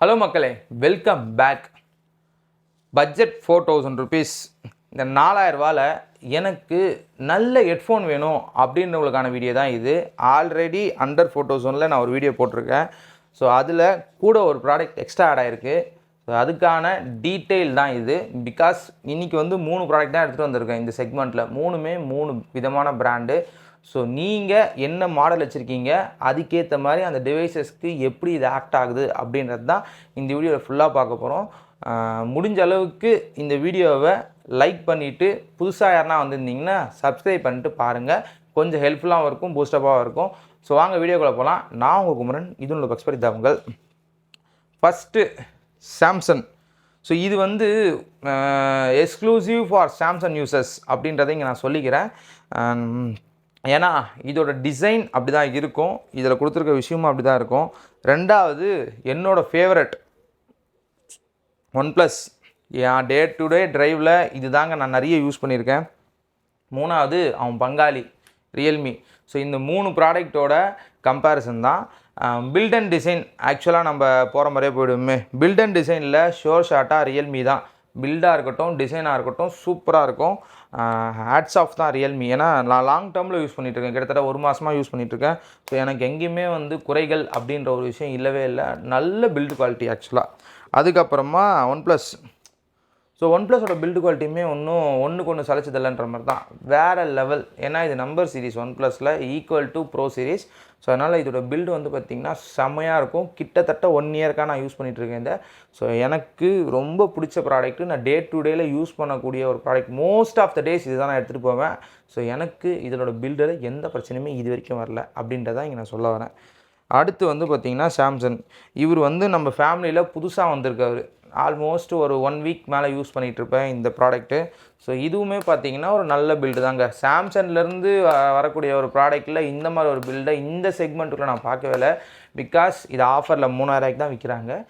Hello மக்களே, welcome back. Budget 4000 rupees, இந்த 4000 ரூபாயில் எனக்கு நல்ல ஹெட்ஃபோன் வேணும் அப்படின்றவங்களுக்கான வீடியோ தான் இது. ஆல்ரெடி அண்டர் 4000 நான் ஒரு வீடியோ போட்டிருக்கேன். ஸோ அதில் கூட ஒரு ப்ராடக்ட் எக்ஸ்ட்ரா ஆட் ஆகிருக்கு. ஸோ அதுக்கான டீட்டெயில் தான் இது. பிகாஸ் இன்றைக்கி வந்து 3 ப்ராடக்ட் தான் எடுத்துகிட்டு வந்திருக்கேன் இந்த செக்மெண்ட்டில். 3 விதமான பிராண்டு. ஸோ நீங்கள் என்ன மாடல் வச்சுருக்கீங்க, அதுக்கேற்ற மாதிரி அந்த டிவைசஸ்க்கு எப்படி இது ஆக்ட் ஆகுது அப்படின்றது தான் இந்த வீடியோவில் ஃபுல்லாக பார்க்க போகிறோம். முடிஞ்ச அளவுக்கு இந்த வீடியோவை லைக் பண்ணிவிட்டு புதுசாக யாருனா வந்திருந்தீங்கன்னா சப்ஸ்கிரைப் பண்ணிட்டு பாருங்கள். கொஞ்சம் ஹெல்ப்ஃபுல்லாகவும் இருக்கும், பூஸ்டப்பாகவும் இருக்கும். ஸோ வாங்க வீடியோக்குள்ளே போகலாம். நான் உங்கள் குமரன், இது உங்களுக்கு எக்ஸ்பெரி தகவல்கள். First Samsung. ஸோ இது வந்து எக்ஸ்க்ளூசிவ் ஃபார் சாம்சங் யூசர்ஸ் அப்படின்றத இங்கே நான் சொல்லிக்கிறேன். ஏன்னா இதோட டிசைன் அப்படி தான் இருக்கும், இதில் கொடுத்துருக்க விஷயமும் அப்படி தான் இருக்கும். ரெண்டாவது என்னோடய ஃபேவரட் OnePlus. என் டே டு டே ட்ரைவில் இது தாங்க நான் நிறைய யூஸ் பண்ணியிருக்கேன். மூணாவது அவன் பங்காளி ரியல்மி. ஸோ இந்த 3 ப்ராடக்டோட கம்பேரிசன் தான். பில்ட் அண்ட் டிசைன் ஆக்சுவலாக நம்ம போகிற மாதிரியே போய்டுவோமே. பில்ட் அண்ட் டிசைனில் ஷோர் ஷார்ட்டாக ரியல்மி தான். பில்டாக இருக்கட்டும், டிசைனாக இருக்கட்டும் சூப்பராக இருக்கும். ஹேட்ஸ் ஆஃப் தான் ரியல்மி. ஏன்னா நான் லாங் டேர்மில் யூஸ் பண்ணிகிட்ருக்கேன், கிட்டத்தட்ட 1 மாதமாக யூஸ் பண்ணிகிட்ருக்கேன். ஸோ எனக்கு எங்கேயுமே வந்து குறைகள் அப்படின்ற ஒரு விஷயம் இல்லவே இல்லை. நல்ல பில்டு குவாலிட்டி ஆக்சுவலாக. அதுக்கப்புறமா OnePlus. ஸோ OnePlusோட பில்டு குவாலிட்டியுமே ஒன்றுக்கு ஒன்று சளைச்சதில்லைன்ற மாதிரி தான், வேறு லெவல். ஏன்னா இது நம்பர் சீரிஸ் OnePlusல equal to pro series. So அதனால் இதோட பில்டு வந்து பார்த்திங்கன்னா செம்மையாக இருக்கும். கிட்டத்தட்ட 1 இயர்க்காக நான் யூஸ் பண்ணிகிட்ருக்கேன் இதை. ஸோ எனக்கு ரொம்ப பிடிச்ச ப்ராடக்ட்டு, நான் டே டு டேயில் யூஸ் பண்ணக்கூடிய ஒரு product. Most of the days இது தான் நான் எடுத்துகிட்டு போவேன். ஸோ எனக்கு இதோட பில்டில் எந்த பிரச்சனையுமே இது வரைக்கும் வரல அப்படின்றதான் இங்கே நான் சொல்ல வரேன். அடுத்து வந்து பார்த்திங்கன்னா சாம்சங். இவர் வந்து நம்ம ஃபேமிலியில் புதுசாக வந்திருக்காரு. ஆல்மோஸ்ட் ஒரு 1 வீக் மேலே யூஸ் பண்ணிகிட்ருப்பேன் இந்த ப்ராடக்ட்டு. ஸோ இதுவுமே பார்த்திங்கன்னா ஒரு நல்ல பில்டு தாங்க. சாம்சங்லேருந்து வரக்கூடிய ஒரு ப்ராடக்ட்டில் இந்த மாதிரி ஒரு பில்டை இந்த செக்மெண்ட்டுக்குள்ளே நான் பார்க்கவே இல்லை. பிகாஸ் இது ஆஃபரில் 3000 தான் விற்கிறாங்க.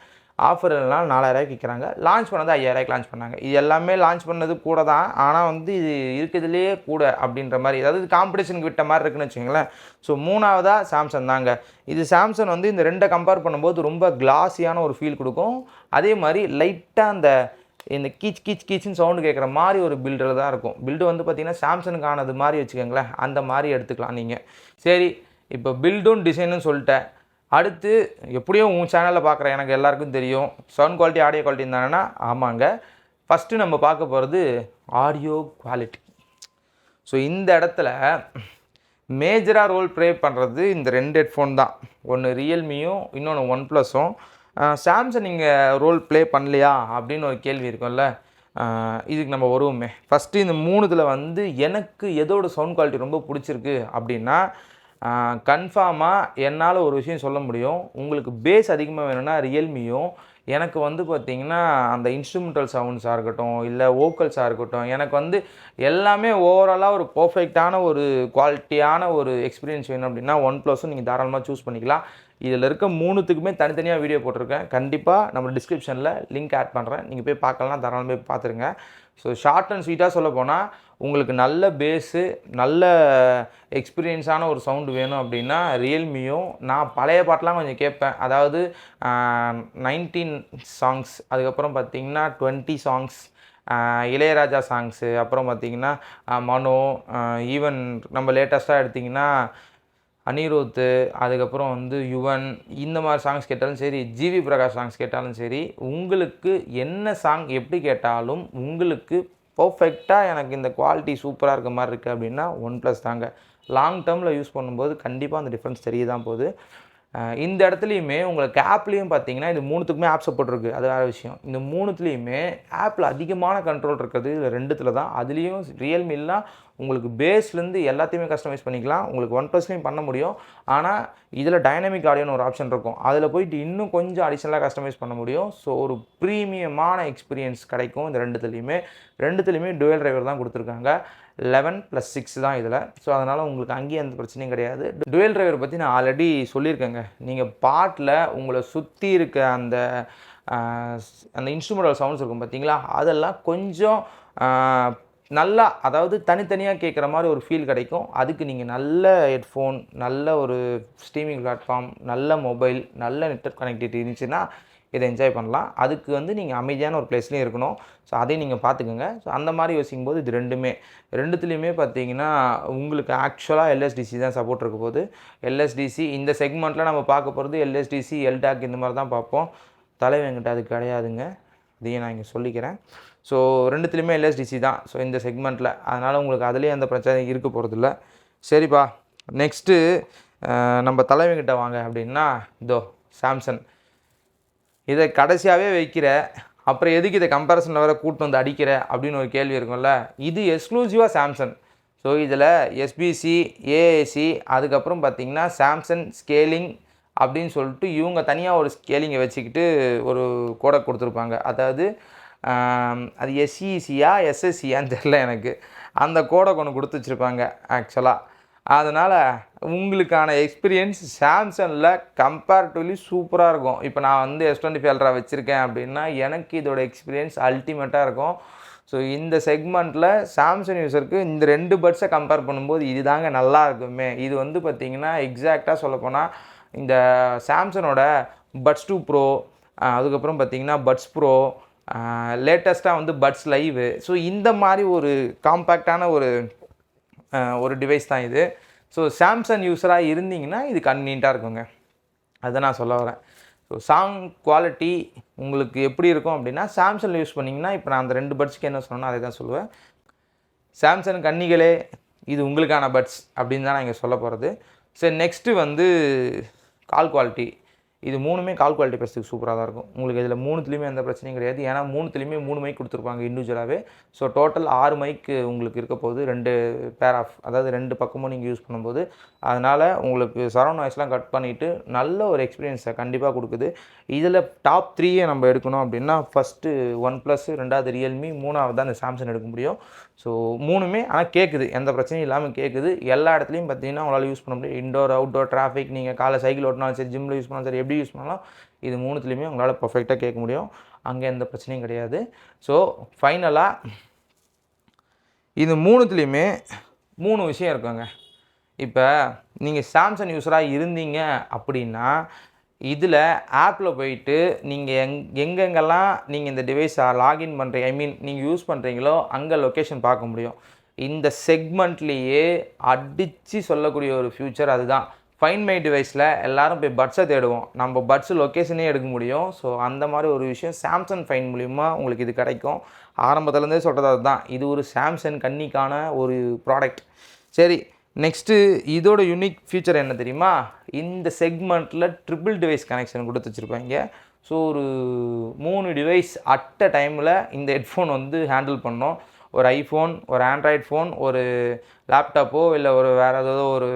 ஆஃபர் இல்லைனா 4000 விற்கிறாங்க. லான்ச் பண்ணது 5000 லான்ச் பண்ணாங்க. இது எல்லாமே லான்ச் பண்ணது கூட தான், ஆனால் வந்து இது இருக்கிறதுலேயே கூட அப்படின்ற மாதிரி, அதாவது காம்படிஷனுக்கு விட்ட மாதிரி இருக்குன்னு வச்சுக்கோங்களேன். ஸோ 3வதாக சாம்சங் தாங்க. இது சாம்சங் வந்து இந்த 2 கம்பேர் பண்ணும்போது ரொம்ப கிளாஸியான ஒரு ஃபீல் கொடுக்கும். அதே மாதிரி லைட்டாக இந்த கீச்சுன்னு சவுண்டு கேட்குற மாதிரி ஒரு பில்டில் தான் இருக்கும். பில்டு வந்து பார்த்திங்கன்னா சாம்சனுக்கானது மாதிரி வச்சுக்கோங்களேன், அந்த மாதிரி எடுத்துக்கலாம் நீங்கள். சரி, இப்போ பில்டும் டிசைனும் சொல்லிட்டேன். அடுத்து எப்படியும் உன் சேனலில் பார்க்குற எனக்கு எல்லாருக்கும் தெரியும் சவுண்ட் குவாலிட்டி, ஆடியோ குவாலிட்டி இருந்தாங்கன்னா ஆமாங்க. ஃபஸ்ட்டு நம்ம பார்க்க போகிறது ஆடியோ குவாலிட்டி. ஸோ இந்த இடத்துல மேஜராக ரோல் ப்ளே பண்ணுறது இந்த 2 ஹெட்ஃபோன் தான். ஒன்று ரியல்மியும் இன்னொன்று OnePlusம். சாம்சங் நீங்கள் ரோல் ப்ளே பண்ணலையா அப்படின்னு ஒரு கேள்வி இருக்கும்ல. இதுக்கு நம்ம வருவோமே. ஃபஸ்ட்டு இந்த 3 வந்து எனக்கு எதோட சவுண்ட் குவாலிட்டி ரொம்ப பிடிச்சிருக்கு அப்படின்னா, கன்ஃபார்மாக என்னால் ஒரு விஷயம் சொல்ல முடியும். உங்களுக்கு பேஸ் அதிகமாக வேணும்னா ரியல்மியும், எனக்கு வந்து பார்த்திங்கன்னா அந்த இன்ஸ்ட்ருமெண்டல் சவுண்ட்ஸாக இருக்கட்டும், இல்லை வோக்கல்ஸாக இருக்கட்டும், எனக்கு வந்து எல்லாமே ஓவராலாக ஒரு பர்ஃபெக்டான ஒரு குவாலிட்டியான ஒரு எக்ஸ்பீரியன்ஸ் வேணும் அப்படின்னா OnePlusம் நீங்கள் தாராளமாக சூஸ் பண்ணிக்கலாம். இதில் இருக்க 3த்துக்குமே தனித்தனியாக வீடியோ போட்டிருக்கேன். கண்டிப்பாக நம்ம டிஸ்கிரிப்ஷனில் லிங்க் ஆட் பண்ணுறேன், நீங்கள் போய் பார்க்கலாம், தாராளமாக போய் பார்த்துருங்க. ஸோ ஷார்ட் அண்ட் ஸ்வீட்டாக சொல்ல போனால், உங்களுக்கு நல்ல பேஸு, நல்ல எக்ஸ்பீரியன்ஸான ஒரு சவுண்டு வேணும் அப்படின்னா ரியல்மியும். நான் பழைய பாட்டெலாம் கொஞ்சம் கேட்பேன், அதாவது 19 சாங்ஸ், அதுக்கப்புறம் பார்த்திங்கன்னா 20 சாங்ஸ், இளையராஜா சாங்ஸு, அப்புறம் பார்த்திங்கன்னா மனோ, ஈவன் நம்ம லேட்டஸ்ட்டாக எடுத்திங்கன்னா அனிருத்து, அதுக்கப்புறம் வந்து யுவன், இந்த மாதிரி சாங்ஸ் கேட்டாலும் சரி, ஜிவி பிரகாஷ் சாங்ஸ் கேட்டாலும் சரி, உங்களுக்கு என்ன சாங் எப்படி கேட்டாலும் உங்களுக்கு பர்ஃபெக்டாக எனக்கு இந்த குவாலிட்டி சூப்பராக இருக்க மாதிரி இருக்குது அப்படின்னா OnePlus தாங்க. லாங் டேர்மில் யூஸ் பண்ணும்போது கண்டிப்பாக அந்த டிஃப்ரென்ஸ் தெரிய தான் போகுது. இந்த இடத்துலையுமே உங்களுக்கு ஆப்லேயும் பார்த்தீங்கன்னா இது 3த்துக்குமே ஆப் சப்போர்ட் இருக்குது, அது வேறு விஷயம். இந்த 3த்துலேயுமே ஆப்பில் அதிகமான கண்ட்ரோல் இருக்குது, இதில் 2த்தில் தான். அதுலேயும் ரியல்மிலாம் உங்களுக்கு பேஸ்லேருந்து எல்லாத்தையுமே கஸ்டமைஸ் பண்ணிக்கலாம். உங்களுக்கு OnePlusலையும் பண்ண முடியும், ஆனால் இதில் டைனமிக் ஆடியோன்னு ஒரு ஆப்ஷன் இருக்கும், அதில் போயிட்டு இன்னும் கொஞ்சம் அடிஷ்னலாக கஸ்டமைஸ் பண்ண முடியும். ஸோ ஒரு ப்ரீமியமான எக்ஸ்பீரியன்ஸ் கிடைக்கும் இந்த 2த்துலேயுமே டுவல் டிரைவர் தான் கொடுத்துருக்காங்க. 11+6 தான் இதில். ஸோ அதனால் உங்களுக்கு அங்கேயும் எந்த பிரச்சனையும் கிடையாது. டுவல் டிரைவர் பற்றி நான் ஆல்ரெடி சொல்லியிருக்கேங்க. நீங்கள் பாட்டில் உங்களை சுற்றி இருக்க அந்த இன்ஸ்ட்ருமெண்டல் சவுண்ட்ஸ் இருக்கும் பார்த்தீங்களா, அதெல்லாம் கொஞ்சம் நல்லா, அதாவது தனித்தனியாக கேட்குற மாதிரி ஒரு ஃபீல் கிடைக்கும். அதுக்கு நீங்கள் நல்ல ஹெட்ஃபோன், நல்ல ஒரு ஸ்ட்ரீமிங் பிளாட்ஃபார்ம், நல்ல மொபைல், நல்ல நெட்வொர்க் கனெக்டிவிட்டி இருந்துச்சுன்னா இதை என்ஜாய் பண்ணலாம். அதுக்கு வந்து நீங்கள் அமைதியான ஒரு பிளேஸ்லேயும் இருக்கணும். ஸோ அதையும் நீங்கள் பார்த்துக்கோங்க. ஸோ அந்த மாதிரி யோசிக்கும்போது இது ரெண்டுத்துலேயுமே பார்த்தீங்கன்னா உங்களுக்கு ஆக்சுவலாக எல்எஸ்டிசி தான் சப்போர்ட் இருக்க போகுது. எல்எஸ்டிசி இந்த செக்மெண்ட்டில் நம்ம பார்க்க போகிறது எல்எஸ்டிசி, எல்டாக் இந்த மாதிரி தான் பார்ப்போம். தலைவங்கிட்ட அது கிடையாதுங்க, இதையும் நான் இங்கே சொல்லிக்கிறேன். ஸோ ரெண்டுத்துலேயுமே எல்எஸ்டிசி தான் ஸோ இந்த செக்மெண்ட்டில். அதனால் உங்களுக்கு அதுலேயே அந்த பிரச்சனை இருக்க போகிறதில்ல. சரிப்பா, நெக்ஸ்ட்டு நம்ம தலைவங்கிட்ட வாங்க அப்படின்னா இதோ சாம்சங். இதை கடைசியாகவே வைக்கிற, அப்புறம் எதுக்கு இதை கம்பேரிசனில் வர கூட்டு வந்து அடிக்கிற அப்படின்னு ஒரு கேள்வி இருக்கும்ல. இது எக்ஸ்க்ளூசிவாக சாம்சங். ஸோ இதில் எஸ்பிசி, ஏஏசி, அதுக்கப்புறம் பார்த்திங்கன்னா சாம்சங் ஸ்கேலிங் அப்படின்னு சொல்லிட்டு இவங்க தனியாக ஒரு ஸ்கேலிங்கை வச்சுக்கிட்டு ஒரு கோடை கொடுத்துருப்பாங்க. அதாவது அது எஸ்இசியா எஸ்எஸ்சியான்னு தெரில எனக்கு, அந்த கோடை கொண்டு கொடுத்து வச்சுருப்பாங்க ஆக்சுவலாக. அதனால் உங்களுக்கான எக்ஸ்பீரியன்ஸ் சாம்சங்கில் கம்பேரிட்டிவ்லி சூப்பராக இருக்கும். இப்போ நான் வந்து S25 Ultra வச்சுருக்கேன் அப்படின்னா எனக்கு இதோட எக்ஸ்பீரியன்ஸ் அல்டிமேட்டாக இருக்கும். ஸோ இந்த செக்மெண்ட்டில் சாம்சங் யூஸருக்கு இந்த 2 பட்ஸை கம்பேர் பண்ணும்போது இது தாங்க நல்லா இருக்குமே. இது வந்து பார்த்திங்கன்னா எக்ஸாக்டாக சொல்லப்போனால் இந்த சாம்சங்கோட பட்ஸ் 2 ப்ரோ, அதுக்கப்புறம் பார்த்திங்கன்னா பட்ஸ் ப்ரோ, லேட்டஸ்ட்டாக வந்து பட்ஸ் லைவ். ஸோ இந்த மாதிரி ஒரு காம்பேக்டான ஒரு டிவைஸ் தான் இது. ஸோ சாம்சங் யூஸராக இருந்தீங்கன்னா இது கன்வீனியண்ட்டாக இருக்குங்க, அதை நான் சொல்ல வரேன். ஸோ சவுண்ட் குவாலிட்டி உங்களுக்கு எப்படி இருக்கும் அப்படின்னா சாம்சங் யூஸ் பண்ணிங்கன்னா, இப்போ நான் அந்த 2 பட்ஸ்க்கு என்ன சொன்னேன்னா அதை தான் சொல்லுவேன். சாம்சங் கன்னிகளே இது உங்களுக்கான பட்ஸ் அப்படின்னு தான் நான் இங்கே சொல்ல போகிறது. சரி, நெக்ஸ்ட்டு வந்து கால் குவாலிட்டி. இது 3மே கால் குவாலிட்டி பேசுறதுக்கு சூப்பராக தான் இருக்கும். உங்களுக்கு இதில் 3த்துலேயுமே எந்த பிரச்சனையும் கிடையாது. ஏன்னா 3த்துலேயுமே 3 மைக் கொடுத்துருப்பாங்க இண்டிவிஜுவலாகவே. ஸோ டோட்டல் 6 மைக்கு உங்களுக்கு இருக்க போகுது, 2 பேர் ஆஃப், அதாவது 2 பக்கமும் நீங்கள் யூஸ் பண்ணும்போது. அதனால் உங்களுக்கு சரௌண்ட் நாய்ஸ்லாம் கட் பண்ணிவிட்டு நல்ல ஒரு எக்ஸ்பீரியன்ஸை கண்டிப்பாக கொடுக்குது. இதில் டாப் 3 நம்ம எடுக்கணும் அப்படின்னா ஃபஸ்ட்டு OnePlus, 2வது ரியல்மி, 3வது தான் இந்த சாம்சங் எடுக்க முடியும். ஸோ 3மே ஆனால் கேட்குது, எந்த பிரச்சனையும் இல்லாமல் கேட்குது. எல்லா இடத்துலையும் பார்த்தீங்கன்னா உங்களால் யூஸ் பண்ண முடியும். இன்டோர், அவுட்டோர், டிராஃபிக், நீங்கள் காலை சைக்கிள் ஓட்டினாலும் சரி, ஜிம்மில் யூஸ் பண்ணாலும் சரி, எப்படி யூஸ் பண்ணாலும் இது 3த்துலேயுமே உங்களால் பர்ஃபெக்டாக கேட்க முடியும். அங்கே எந்த பிரச்சனையும் கிடையாது. ஸோ ஃபைனலாக இது 3த்துலேயுமே 3 விஷயம் இருக்குங்க. இப்போ நீங்கள் சாம்சங் யூஸராக இருந்தீங்க அப்படின்னா இதில் ஆப்பில் போயிட்டு நீங்கள் எங்கெங்கெல்லாம் நீங்கள் இந்த டிவைஸை லாகின் பண்ணுறீங்க, ஐ மீன் நீங்கள் யூஸ் பண்ணுறீங்களோ அங்கே லொக்கேஷன் பார்க்க முடியும். இந்த செக்மெண்ட்லேயே அடித்து சொல்லக்கூடிய ஒரு ஃபியூச்சர் அதுதான். ஃபைண்ட் மை டிவைஸில் எல்லோரும் போய் பட்ஸை தேடுவோம், நம்ம பட்ஸ் லொக்கேஷனே எடுக்க முடியும். ஸோ அந்த மாதிரி ஒரு விஷயம் சாம்சங் ஃபைண்ட் மூலிமா உங்களுக்கு இது கிடைக்கும். ஆரம்பத்துலேருந்தே சொல்கிறது அதுதான், இது ஒரு சாம்சங் கன்னிக்கான ஒரு ப்ராடக்ட். சரி, நெக்ஸ்ட்டு இதோட யூனிக் ஃபீச்சர் என்ன தெரியுமா? இந்த செக்மெண்ட்டில் ட்ரிபிள் டிவைஸ் கனெக்ஷன் கொடுத்து வச்சுருப்பாங்க. ஸோ ஒரு 3 டிவைஸ் அட் அ டைமில் இந்த ஹெட்ஃபோன் வந்து ஹேண்டில் பண்ணோம். ஒரு ஐஃபோன், ஒரு ஆண்ட்ராய்ட் ஃபோன், ஒரு லேப்டாப்போ இல்லை ஒரு வேறு ஏதோ ஒரு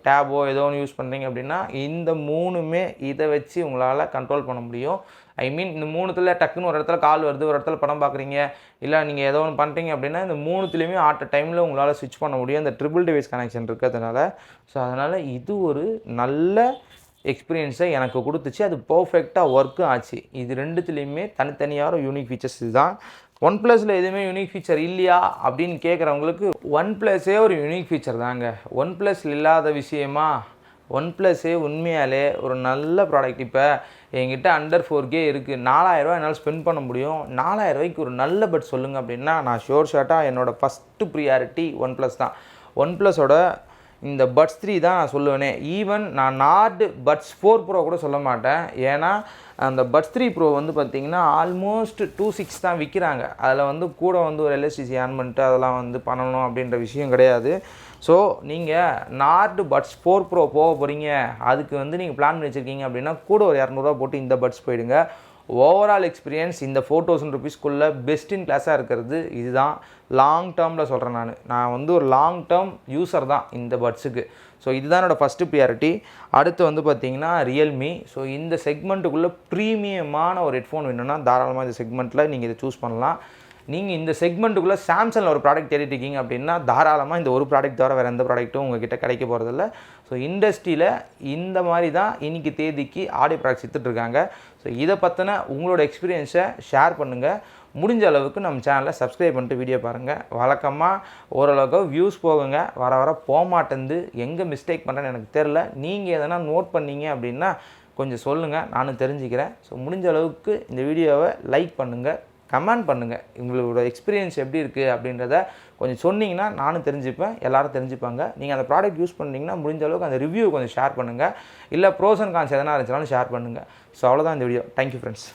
டேபோ ஏதோ ஒன்று யூஸ் பண்ணுறீங்க அப்படின்னா இந்த 3மே இதை வச்சு உங்களால் கண்ட்ரோல் பண்ண முடியும். ஐ மீன் இந்த 3த்தில் டக்குன்னு ஒரு இடத்துல கால் வருது, ஒரு இடத்துல படம் பார்க்குறீங்க, இல்லை நீங்கள் ஏதோ ஒன்று பண்ணுறீங்க அப்படின்னா இந்த 3த்துலேயுமே ஆட் அ டைமில் உங்களால் ஸ்விட்ச் பண்ண முடியும் இந்த ட்ரிபிள் டிவைஸ் கனெக்ஷன் இருக்கிறதுனால. ஸோ அதனால் இது ஒரு நல்ல எக்ஸ்பீரியன்ஸை எனக்கு கொடுத்துச்சு. அது பர்ஃபெக்டாக ஒர்க்கும் ஆச்சு. இது 2த்துலேயுமே தனித்தனியாக ஒரு யூனிக் ஃபீச்சர்ஸ் இதுதான். OnePlusல எதுவுமே யூனிக் ஃபீச்சர் இல்லையா அப்படின்னு கேட்குறவங்களுக்கு OnePlusஸே ஒரு யூனிக் ஃபீச்சர் தாங்க. OnePlusல இல்லாத விஷயமா? OnePlusஸே உண்மையாலே ஒரு நல்ல ப்ராடக்ட். இப்போ என்கிட்ட அண்டர் 4K இருக்குது, 4000 ரூபா என்னால் ஸ்பெண்ட் பண்ண முடியும், 4000 ரூபாய்க்கு ஒரு நல்ல பட் சொல்லுங்கள் அப்படின்னா நான் ஷோர் ஷார்ட்டாக என்னோடய ஃபஸ்ட்டு ப்ரியாரிட்டி OnePlus தான். OnePlusஸோட இந்த பட்ஸ் 3 தான் நான் சொல்லுவேனே. ஈவன் நான் நாட் பட்ஸ் 4 ப்ரோ கூட சொல்ல மாட்டேன். ஏன்னா அந்த பட்ஸ் 3 ப்ரோ வந்து பார்த்திங்கன்னா ஆல்மோஸ்ட் 260 தான் விற்கிறாங்க. அதில் வந்து கூட வந்து ஒரு எல்எஸ்டிசி ஆன் பண்ணிட்டு அதெல்லாம் வந்து பண்ணணும் அப்படின்ற விஷயம் கிடையாது. ஸோ நீங்கள் நாட் பட்ஸ் 4 ப்ரோ போக போகிறீங்க, அதுக்கு வந்து நீங்கள் பிளான் பண்ணி வச்சுருக்கீங்க அப்படின்னா கூட ஒரு 200 போட்டு இந்த பட்ஸ் போயிடுங்க. ஓவரால் எக்ஸ்பீரியன்ஸ் இந்த 4000 ருபீஸ்க்குள்ளே பெஸ்ட் இன் கிளாஸாக இருக்கிறது இதுதான். லாங் டேர்மில் சொல்கிறேன், நான் வந்து ஒரு லாங் டேர்ம் யூஸர் தான் இந்த பட்ஸுக்கு. ஸோ இதுதான் என்னோடய ஃபஸ்ட்டு ப்ரியாரிட்டி. அடுத்து வந்து பார்த்திங்கன்னா ரியல்மி. ஸோ இந்த செக்மெண்ட்டுக்குள்ளே ப்ரீமியமான ஒரு ஹெட்ஃபோன் வேணும்னா தாராளமாக இந்த செக்மெண்ட்டில் நீங்கள் இதை சூஸ் பண்ணலாம். நீங்கள் இந்த செக்மெண்ட்டுக்குள்ளே சாம்சங்கில் ஒரு ப்ராடக்ட் தேடிட்டு இருக்கீங்க அப்படின்னா தாராளமாக இந்த ஒரு ப்ராடக்ட் தவிர வேறு எந்த ப்ராடக்ட்டும் உங்கள்கிட்ட கிடைக்க போகிறதில்ல. ஸோ இண்டஸ்ட்ரியில் இந்த மாதிரி தான் இன்றைக்கி தேதிக்கு ஆடியோ ப்ராடக்ட்ஸ் விற்றுட்ருக்காங்க. ஸோ இதை பற்றின உங்களோட எக்ஸ்பீரியன்ஸை ஷேர் பண்ணுங்கள். முடிஞ்ச அளவுக்கு நம்ம சேனலை சப்ஸ்கிரைப் பண்ணிட்டு வீடியோ பாருங்கள். வழக்கமாக ஓரளவுக்கு வியூஸ் போகுங்க, வர வர போக மாட்டேந்து. எங்கே மிஸ்டேக் பண்ணுறேன்னு எனக்கு தெரில. நீங்கள் எதனா நோட் பண்ணீங்க அப்படின்னா கொஞ்சம் சொல்லுங்கள், நானும் தெரிஞ்சுக்கிறேன். ஸோ முடிஞ்ச அளவுக்கு இந்த வீடியோவை லைக் பண்ணுங்கள், கமெண்ட் பண்ணுங்கள். உங்களோட எக்ஸ்பீரியன்ஸ் எப்படி இருக்குது அப்படின்றத கொஞ்சம் சொன்னீங்கன்னா நானும் தெரிஞ்சுப்பேன், எல்லோரும் தெரிஞ்சுப்பாங்க. நீங்கள் அந்த ப்ராடக்ட் யூஸ் பண்ணிங்கன்னா முடிஞ்ச அளவுக்கு அந்த ரிவ்யூ கொஞ்சம் ஷேர் பண்ணுங்கள். இல்லை ப்ரோஸ் அண்ட் கான்ஸ் எதனா இருந்துச்சுனாலும் ஷேர் பண்ணுங்கள். ஸோ அவ்வளோதான் இந்த வீடியோ. Thank you friends.